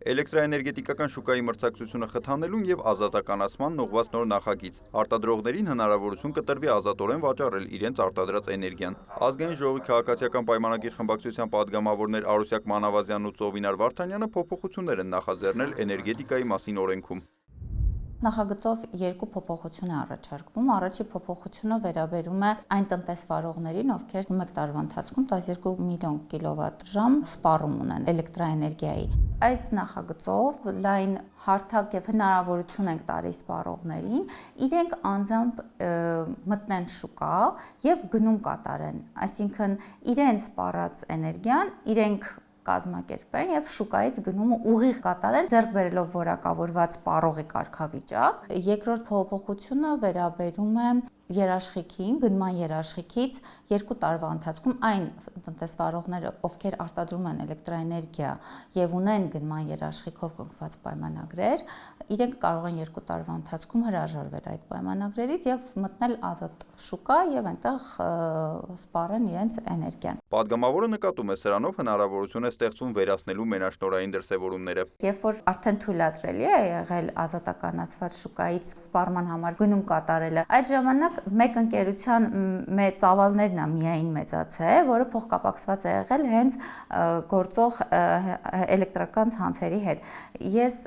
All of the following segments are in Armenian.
Էլեկտրաէներգետիկական շուկայի մրցակցությունը խթանելուն եւ ազատականացման ուղղված նոր նախագիծ։ Արտադրողներին հնարավորություն կտրվի ազատորեն վաճառել իրենց արտադրած էներգիան։ Ազգային ժողովի քաղաքացիական պայմանագիր խմբակցության падգամավորներ Արուսյակ Մանավազյանն ու Ծովինար Վարդանյանը փոփոխություններ են նախաձեռնել էներգետիկայի մասին օրենքում։ Նախագծով երկու փոփոխություն է առաջարկվում։ Առաջի փոփոխությունը վերաբերում է այն տնտեսվարողներին, ովքեր 1 տարվա ընթացքում 12 միլիոն կիլովատ-ժամ սպառում ունեն էլեկտրաէներգիայի։ Այս նախագծով լայն հարթակ եւ հնարավորություն ենք տալիս սպառողներին, իրենք անձամբ մտնեն շուկա եւ գնում կատարեն, այսինքն իրենց սպառած էներգիան իրենք կազմակերպեն եւ շուկայից գնումը ուղիղ կատարեն, ձեռք բերելով որակավորված սպառողի կարգավիճակ։ Երկրորդ փոփոխությունը վերաբերում է երաշխիքին, գնման երաշխիքից 2 տարվա ընթացքում այն տնտեսվարողները, ովքեր արտադրում են էլեկտրաէներգիա եւ ունեն գնման երաշխիքով կնքված պայմանագրեր, իրենք կարող են 2 տարվա ընթացքում հրաժարվել այդ պայմանագրերից եւ մտնել ազատ շուկա եւ այնտեղ սպառեն իրենց էներգիան։ Պատգամավորը նկատում է սրանով հնարավորություն է ստեղծում վերացնելու մենաշնորհային դրսևորումները։ Երբ որ արդեն թույլատրելի է եղել ազատականացված շուկայից սպառման համար գնում կատարելը, այդ ժամանակ մեկ ընկերության ծավալներն է միայն մեծացել, որը փոխկապակցված է եղել հենց գործող էլեկտրական ցանցերի հետ։ Ես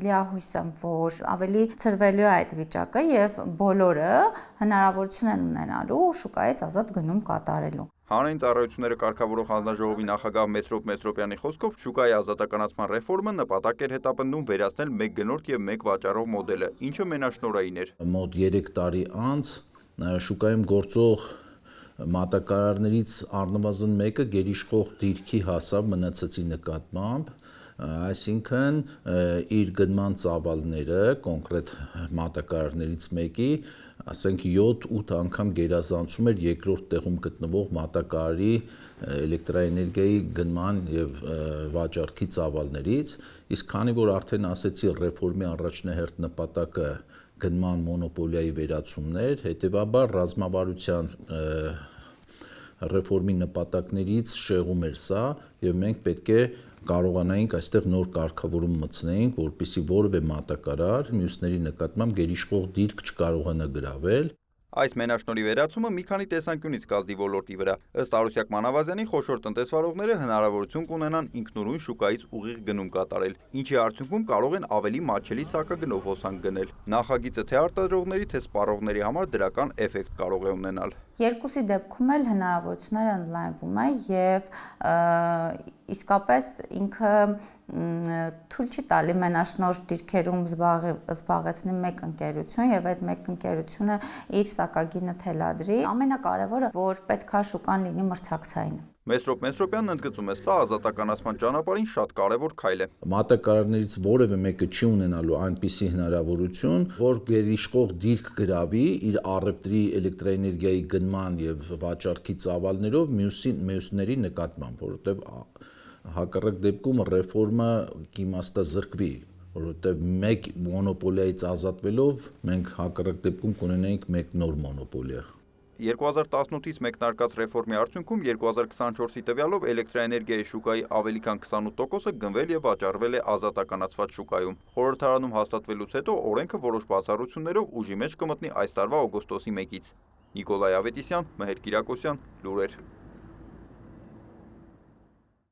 լիահույս եմ, որ ավելի ցրվելու է այդ վիճակը եւ բոլորը հնարավորություն են ունենալու շուկայից ազատ գնում կատարելու։ Հանրային ծառայությունները կարգավորող հանձնաժողովի նախագահ Մեսրոպ Մեսրոպյանի խոսքով շուկայի ազատականացման ռեֆորմը նպատակ էր հետապնդում վերացնել մեկ գնորդ եւ մեկ վաճառող մոդելը, ինչը մենաշնորհային էր։ Մոտ 3 տարի անց շուկայում գործող մատակարարներից առնվազն մեկը գերիշխող դիրքի հասավ մնացածի նկատմամբ, այսինքն իր գնման ծավալները կոնկրետ մատակարարներից մեկի, ասենք 7-8 անգամ գերազանցում էր երկրորդ տեղում գտնվող մատակարարի էլեկտրաէներգիայի գնման եւ վաճառքի ծավալներից, իսկ քանի որ արդեն ասեցի ռեֆորմի առաջնահերթ նպատակը գնման մոնոպոլիայի վերացումն էր, հետեւաբար ռազմավարության ռեֆորմի նպատակներից շեղում էր սա եւ մենք պետք է կարողանայինք այստեղ նոր կարգավորում մտցնեինք, որպեսզի որևէ մատակարար մյուսների նկատմամբ գերիշխող դիրք չկարողանա գրավել։ Այս մենաշնորհի վերացումը մի քանի տեսանկյունից կազդի ոլորտի վրա։ Ըստ Արուսյակ Մանավազյանի խոշոր տնտեսվարողները հնարավորություն կունենան ինքնուրույն շուկայից ուղիղ գնում կատարել, ինչի արդյունքում կարող են ավելի մատչելի սակագնով հոսանք գնել։ Նախագիծը թե արտադրողների, թե սպառողների համար դրական էֆեկտ կարող է ունենալ։ Երկուսի դեպքում էլ հնարավորությունները ընդլայնվում է եւ իսկապես ինքը թույլ չի տալի մենաշնորհ դիրքերում զբաղեցնի մեկ ընկերություն եւ այդ մեկ ընկերությունը իր սակագինը թելադրի։ Ամենակարևորը, որ պետքա շուկան լինի մրցակցային։ Մեսրոպ Մեսրոպյանն ընդգծում է, սա ազատականացման ճանապարհին շատ կարևոր քայլ է։ Մատակարարներից որևէ մեկը չի ունենալու այնպիսի հնարավորություն, որ գերիշխող դիրք գրավի իր առևտրի էլեկտրաէներգիայի գնման եւ վաճառքի ծավալներով մյուսների նկատմամբ, որովհետեւ հակառակ դեպքում ռեֆորմը կիմաստազրկվի, որովհետեւ մեկ մոնոպոլիայից ազատվելով մենք հակառակ դեպքում կունենայինք մեկ նոր մոնոպոլիա։ 2018-ից մեկնարկած ռեֆորմի արդյունքում 2024-ի տվյալով էլեկտրաէներգիայի շուկայի ավելի քան 28%-ը գնվել եւ վաճառվել է ազատականացված շուկայում։ Խորհրդարանում հաստատվելուց հետո օրենքը որոշ բացառություններով ուժի մեջ կմտնի այս տարվա օգոստոսի 1-ից։ Նիկոլայ Ավետիսյան, Մհեր Կիրակոսյան, լուրեր։